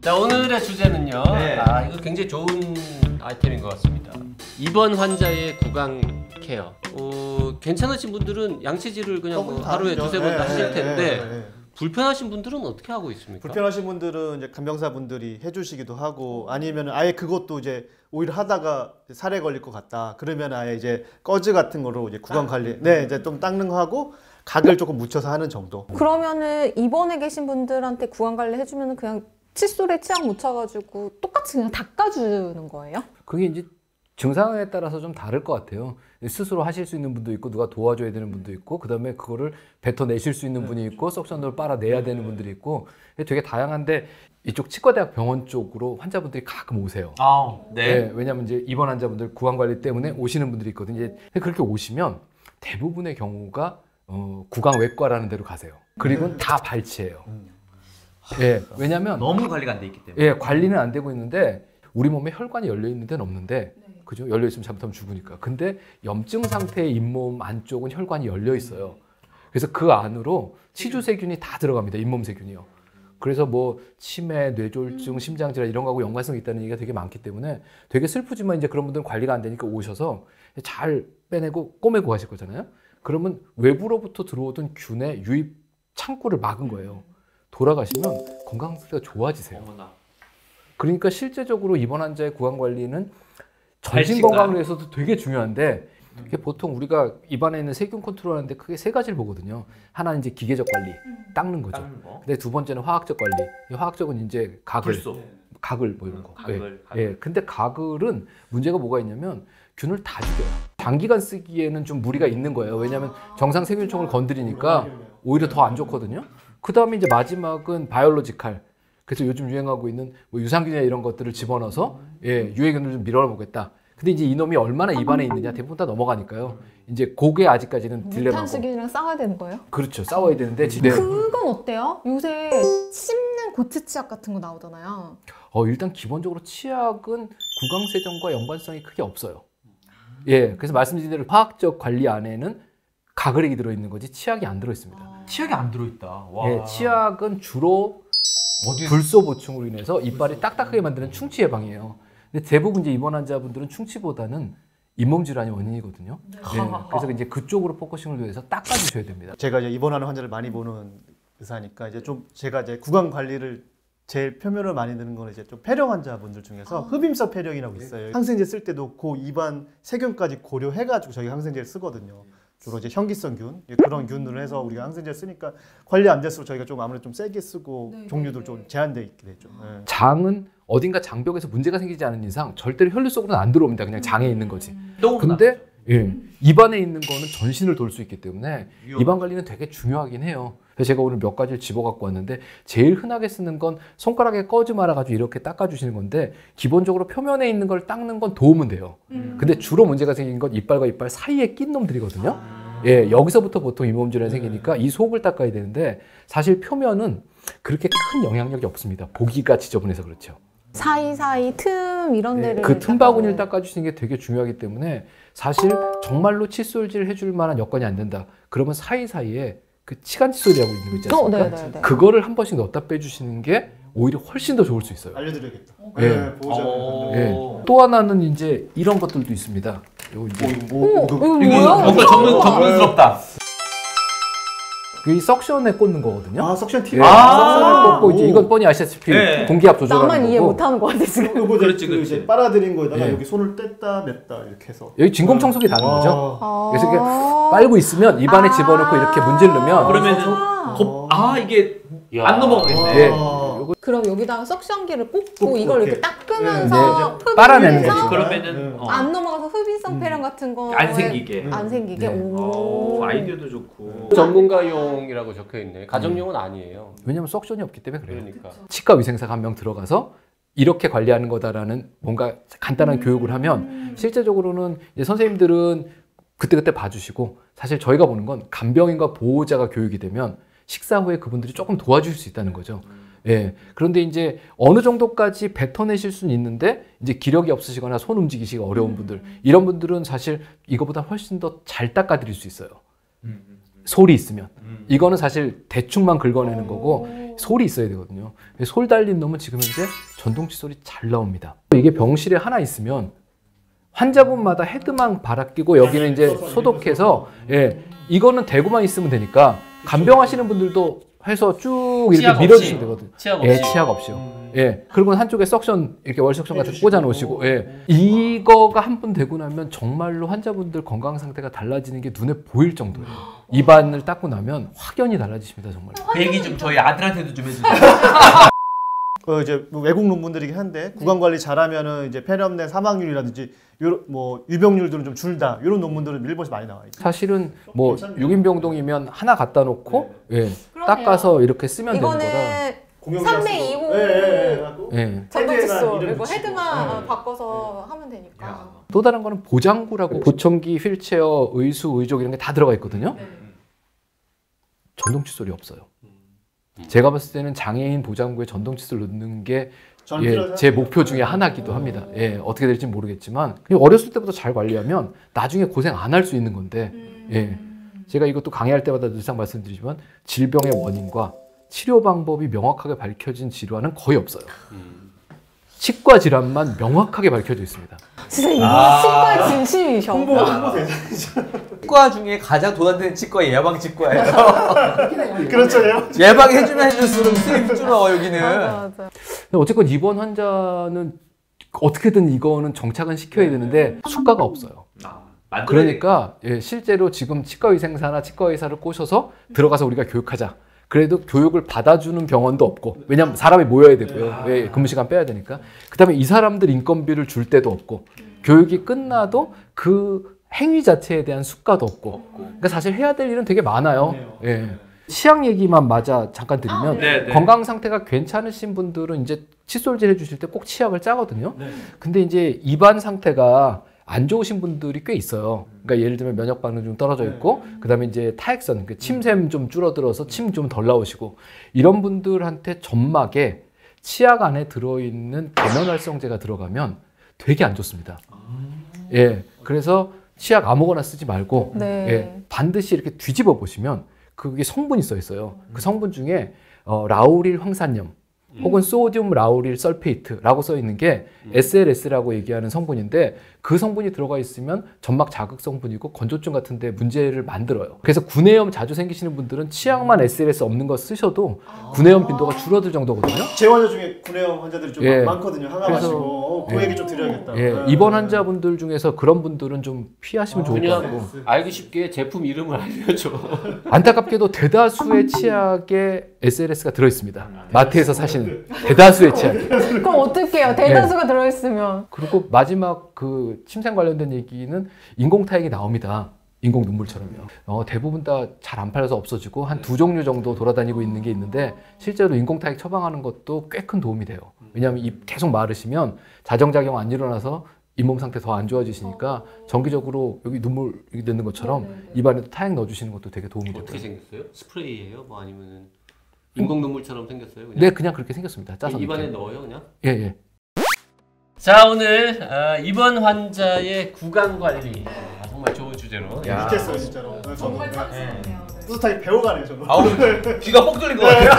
자, 오늘의 주제는요. 네. 이거 굉장히 좋은 아이템인 것 같습니다. 입원 환자의 구강 케어. 괜찮으신 분들은 양치질을 그냥 뭐 하루에 두세 번 하실 텐데 불편하신 분들은 어떻게 하고 있습니까? 불편하신 분들은 이제 간병사분들이 해주시기도 하고, 아니면 아예 그것도 이제 오히려 하다가 살에 걸릴 것 같다 그러면 아예 이제 꺼즈 같은 거로 이제 구강 관리, 이제 좀 닦는 거 하고 각을 조금 묻혀서 하는 정도. 그러면은 입원에 계신 분들한테 구강 관리 해주면은 그냥 칫솔에 치약 묻혀가지고 똑같이 그냥 닦아주는 거예요? 그게 이제 증상에 따라서 좀 다를 것 같아요. 스스로 하실 수 있는 분도 있고 누가 도와줘야 되는 분도 있고, 그 다음에 그거를 뱉어내실 수 있는 분이 있고 석션으로 빨아내야 되는 분들이 있고, 되게 다양한데 이쪽 치과대학 병원 쪽으로 환자분들이 가끔 오세요. 네. 왜냐하면 이제 입원 환자분들 구강관리 때문에 오시는 분들이 있거든요. 이제 그렇게 오시면 대부분의 경우가 구강외과라는 데로 가세요. 그리고 다 발치예요. 왜냐하면 너무 관리가 안 돼 있기 때문에. 관리는 안 되고 있는데 우리 몸에 혈관이 열려 있는 데는 없는데, 그죠? 열려 있으면 잘못하면 죽으니까. 근데 염증 상태의 잇몸 안쪽은 혈관이 열려 있어요. 그래서 그 안으로 치주 세균이 다 들어갑니다. 잇몸 세균이요. 그래서 뭐 치매, 뇌졸중, 심장질환 이런 거하고 연관성이 있다는 얘기가 되게 많기 때문에 되게 슬프지만 이제 그런 분들은 관리가 안 되니까 오셔서 잘 빼내고 꼬매고 가실 거잖아요. 그러면 외부로부터 들어오던 균의 유입 창구를 막은 거예요. 돌아가시면 건강 상태가 좋아지세요. 그러니까 실제적으로 입원 환자의 구강 관리는 전신 건강을 위해서도 되게 중요한데, 이게 보통 우리가 입안에 있는 세균 컨트롤하는데 크게 세 가지를 보거든요. 하나는 이제 기계적 관리, 닦는 거죠. 근데 두 번째는 화학적 관리. 이 화학적은 이제 가글 뭐 이런 거. 가글. 근데 가글은 문제가 뭐가 있냐면 균을 다 죽여요. 장기간 쓰기에는 좀 무리가 있는 거예요. 왜냐하면 정상 세균총을 건드리니까 오히려 더 안 좋거든요. 그 다음에 이제 마지막은 바이올로지칼. 그래서 요즘 유행하고 있는 뭐 유산균이나 이런 것들을 집어넣어서 유해균을 좀 밀어보겠다. 근데 이제 이놈이 얼마나 입안에 있느냐 대부분 다 넘어가니까요. 이제 그게 아직까지는 딜레마고. 무탄수균이랑 싸워야 되는 거예요? 그렇죠. 싸워야 되는데. 그건 어때요? 요새 씹는 고체 치약 같은 거 나오잖아요. 일단 기본적으로 치약은 구강세정과 연관성이 크게 없어요. 그래서 말씀드린 대로 화학적 관리 안에는 가글액이 들어있는 거지 치약이 안 들어있습니다. 치약이 안 들어있다. 와. 치약은 주로 불소 보충으로 인해서 이빨이 딱딱하게 만드는 충치 예방이에요. 근데 대부분 이제 입원 환자분들은 충치보다는 잇몸 질환이 원인이거든요. 그래서 이제 그쪽으로 포커싱을 위해서 닦아주셔야 됩니다. 제가 이제 입원하는 환자를 많이 보는 의사니까 이제 좀 제가 이제 구강 관리를 제일 표면을 많이 드는 거는 이제 좀 폐렴 환자분들 중에서 흡임성 폐렴이라고 있어요. 항생제 쓸 때도 그 입안 세균까지 고려해가지고 저희 항생제를 쓰거든요. 주로 이제 현기성균 그런 균으로 해서 우리가 항생제를 쓰니까 관리 안 될수록 저희가 좀 아무래도 좀 세게 쓰고 종류도 좀 제한돼 있게 되죠. 장은 어딘가 장벽에서 문제가 생기지 않은 이상 절대로 혈류 속으로는 안 들어옵니다. 그냥 장에 있는 거지. 근데 입안에 있는 거는 전신을 돌 수 있기 때문에 입안 관리는 되게 중요하긴 해요. 그래서 제가 오늘 몇 가지를 집어 갖고 왔는데, 제일 흔하게 쓰는 건 손가락에 꺼즈 말아가지고 이렇게 닦아주시는 건데, 기본적으로 표면에 있는 걸 닦는 건 도움은 돼요. 근데 주로 문제가 생긴 건 이빨과 이빨 사이에 낀 놈들이거든요. 여기서부터 보통 잇몸 질환이 생기니까 이 속을 닦아야 되는데, 사실 표면은 그렇게 큰 영향력이 없습니다. 보기가 지저분해서 그렇죠. 사이사이 틈 이런 데를 그 틈바구니를 닦아주시는 게 되게 중요하기 때문에, 사실 정말로 칫솔질 해줄 만한 여건이 안 된다 그러면 사이사이에 그 치간 칫솔이라고 있는 거 있지 않습니까? 그거를 한 번씩 넣었다 빼주시는 게 오히려 훨씬 더 좋을 수 있어요. 알려드려야겠다. 또 하나는 이제 이런 것들도 있습니다. 이거 뭔가 전문스럽다. 이 석션에 꽂는 거거든요. 석션 팁. 석션을 꽂고 이제 이건 뻔히 아시다시피 공기압 조절하는 거고. 나만 이해 못하는 거 같아 지금. 그렇지. 이제 빨아들인 거에다가 여기 손을 뗐다 맸다 이렇게 해서. 여기 진공청소기 다른 거죠. 그래서 이렇게 빨고 있으면 입안에 집어넣고 이렇게 문지르면 그러면은 이게 안 넘어가겠네. 그럼 여기다가 석션기를 꽂고 이걸 이렇게 닦으면서 빨아내는 거죠. 그러면은 안 넘어가서 흡인성 폐렴 같은 거 안 생기게. 안 생기게. 아이디어도 좋고. 전문가용이라고 적혀 있네. 가정용은 아니에요. 왜냐면 석션이 없기 때문에 그래요. 그러니까. 치과 위생사가 한 명 들어가서 이렇게 관리하는 거다라는 뭔가 간단한 교육을 하면, 실제적으로는 이제 선생님들은 그때그때 봐주시고, 사실 저희가 보는 건 간병인과 보호자가 교육이 되면 식사 후에 그분들이 조금 도와주실 수 있다는 거죠. 그런데 이제 어느 정도까지 뱉어내실 수는 있는데, 이제 기력이 없으시거나 손 움직이시기가 어려운 분들, 이런 분들은 사실 이거보다 훨씬 더 잘 닦아드릴 수 있어요. 솔이 있으면. 이거는 사실 대충만 긁어내는 거고, 솔이 있어야 되거든요. 솔 달린 놈은 지금 현재 전동 칫솔이 잘 나옵니다. 이게 병실에 하나 있으면 환자분마다 헤드만 갈아 끼고 여기는 이제 소독해서 예, 이거는 대고만 있으면 되니까 간병하시는 분들도 해서 쭉 이렇게 밀어주시면 되거든요. 치약 없이. 예, 치약 없이요. 예, 그리고 한쪽에 석션 이렇게 월석션 같은 거 꽂아 놓으시고, 예, 이거가 한 번 되고 나면 정말로 환자분들 건강 상태가 달라지는 게 눈에 보일 정도예요. 입안을 닦고 나면 확연히 달라지십니다, 정말. 그 얘기 좀 저희 아들한테도 좀 해주세요. 이제 뭐 외국 논문들이긴 한데 구강 관리 잘하면은 이제 폐렴 내 사망률이라든지 요런 뭐 유병률들은 좀 줄다 이런 논문들은 일본에서 많이 나와 있죠. 사실은 뭐 6인병동이면 하나 갖다 놓고 예, 닦아서 이렇게 쓰면 되는 거라. 이거는 3대 2호 예. 전동 칫솔 그리고 헤드만 바꿔서 하면 되니까. 또 다른 거는 보장구라고 보청기, 휠체어, 의수, 의족 이런 게 다 들어가 있거든요. 전동 칫솔이 없어요. 제가 봤을 때는 장애인 보장구에 전동 칫솔 넣는 게 예, 제 목표 중에 하나기도 합니다. 예, 어떻게 될지 모르겠지만 그냥 어렸을 때부터 잘 관리하면 나중에 고생 안 할 수 있는 건데 예, 제가 이것도 강의할 때마다 늘상 말씀드리지만 질병의 원인과 치료 방법이 명확하게 밝혀진 질환은 거의 없어요. 치과 질환만 명확하게 밝혀져 있습니다. 진짜 이거 치과 진심이셔. 홍보 대상이죠. 치과 중에 가장 돈 안 되는 치과 예방 치과예요. 그렇죠. 예방해주면 해줄수록 수입이 줄어 여기는. 맞아. 근데 어쨌건 입원 환자는 어떻게든 이거는 정착은 시켜야 되는데 수가가 없어요. 그러니까 예, 실제로 지금 치과의생사나 치과의사를 꼬셔서 들어가서 우리가 교육하자. 그래도 교육을 받아주는 병원도 없고, 왜냐면 사람이 모여야 되고요. 예, 근무시간 빼야 되니까. 그 다음에 이 사람들 인건비를 줄 데도 없고, 교육이 끝나도 그 행위 자체에 대한 수가도 없고. 그러니까 사실 해야 될 일은 되게 많아요. 예. 치약 얘기만 마저 잠깐 드리면 건강 상태가 괜찮으신 분들은 이제 칫솔질 해주실 때 꼭 치약을 짜거든요. 근데 이제 입안 상태가 안 좋으신 분들이 꽤 있어요. 그러니까 예를 들면 면역 반응 좀 떨어져 있고, 그다음에 이제 타액선, 침샘 좀 줄어들어서 침 좀 덜 나오시고, 이런 분들한테 점막에 치약 안에 들어있는 계면활성제가 들어가면 되게 안 좋습니다. 예, 그래서 치약 아무거나 쓰지 말고 예, 반드시 이렇게 뒤집어 보시면 그게 성분이 써 있어요. 그 성분 중에 라우릴 황산염 혹은 소디움 라우릴 설페이트라고 써 있는 게 SLS라고 얘기하는 성분인데, 그 성분이 들어가 있으면 점막 자극 성분이고 건조증 같은 데 문제를 만들어요. 그래서 구내염 자주 생기시는 분들은 치약만 SLS 없는 거 쓰셔도 구내염 빈도가 줄어들 정도거든요. 제 환자 중에 구내염 환자들이 좀 예. 많거든요. 항암하시고 그 얘기 좀 드려야겠다. 예, 입원 환자분들 중에서 그런 분들은 좀 피하시면 좋을 것 같고. 알기 쉽게 제품 이름을 알려줘. 안타깝게도 대다수의 치약에 SLS가 들어있습니다. 마트에서 사시는 대다수의 치약에. 그럼 어떡해요? 대다수가 들어있으면. 그리고 마지막 그 침샘 관련된 얘기는 인공타액이 나옵니다. 인공 눈물처럼요. 대부분 다 잘 안 팔려서 없어지고 한 2종류 정도 돌아다니고 있는 게 있는데, 실제로 인공타액 처방하는 것도 꽤 큰 도움이 돼요. 왜냐하면 입 계속 마르시면 자정작용 안 일어나서 잇몸 상태 더 안 좋아지시니까 정기적으로 여기 눈물 넣는 것처럼 입안에도 타액 넣어주시는 것도 되게 도움이 돼요. 어떻게 생겼어요? 스프레이예요? 뭐 아니면 인공 눈물처럼 생겼어요? 그냥? 네, 그냥 그렇게 생겼습니다. 짜서 입안에 이렇게. 넣어요, 그냥? 예, 예. 자, 오늘 입원 환자의 구강 관리 정말 좋은 주제로. 좋겠어요 진짜로. 정말 뿌듯하게 배워가네요 저는. 귀가 뻑 뚫린 것 같아요.